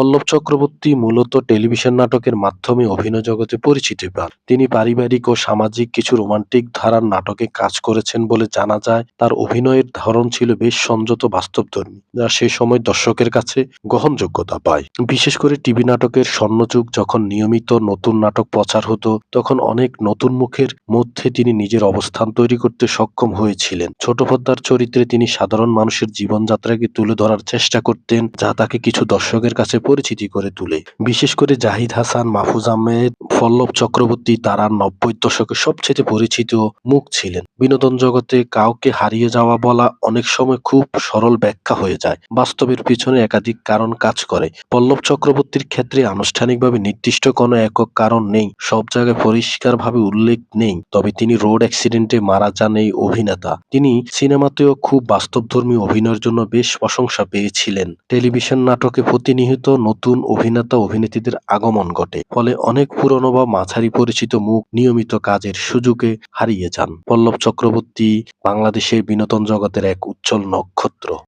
পল্লব চক্রবর্তী মূলত টেলিভিশন নাটকের মাধ্যমে অভিনয় জগতে পরিচিতি পান। তিনি পারিবারিক ও সামাজিক কিছু রোমান্টিক ধারার নাটকে কাজ করেছেন বলে জানা যায়। তার অভিনয়ের ধরন ছিল বেশ সংযত বাস্তবধর্মী, যা সে সময় দর্শকের কাছে গ্রহণযোগ্যতা পায়। বিশেষ করে টিভি নাটকের স্বর্ণযুগ যখন নিয়মিত নতুন নাটক প্রচার হতো, তখন অনেক নতুন মুখের মধ্যে তিনি নিজের অবস্থান তৈরি করতে সক্ষম হয়েছিলেন। ছোট পর্দার চরিত্রে তিনি সাধারণ মানুষের জীবনযাত্রাকে তুলে ধরার চেষ্টা করতেন, যা তাকে কিছু দর্শকের কাছে পরিচিতি করে তোলে। বিশেষ করে জাহিদ হাসান, মাহফুজ আহমেদ, পল্লব চক্রবর্তী তারা 90 দশকের সবচেয়ে পরিচিত মুখ ছিলেন। বিনোদন জগতে কাউকে হারিয়ে যাওয়া বলা অনেক সময় খুব সরল ব্যাখ্যা হয়ে যায়। বাস্তবের পিছনে একাধিক কারণ কাজ করে। পল্লব চক্রবর্তীর ক্ষেত্রে আনুষ্ঠানিকভাবে নির্দিষ্ট কোনো একক কারণ নেই, সব জায়গায় পরিষ্কারভাবে উল্লেখ নেই। তবে তিনি রোড অ্যাক্সিডেন্টে মারা যান এই অভিনেতা। তিনি সিনেমাতেও খুব বাস্তবধর্মী অভিনয়ের জন্য বেশ প্রশংসা পেয়েছিলেন। টেলিভিশন নাটকে প্রতিনিয়ত নতুন অভিনেতা অভিনেত্রীদের আগমন ঘটে, ফলে অনেক পুরনো বা মাঝারি পরিচিত মুখ নিয়মিত কাজের সুযোগে হারিয়ে যান। পল্লব চক্রবর্তী বাংলাদেশের বিনোদন জগতের এক উজ্জ্বল নক্ষত্র।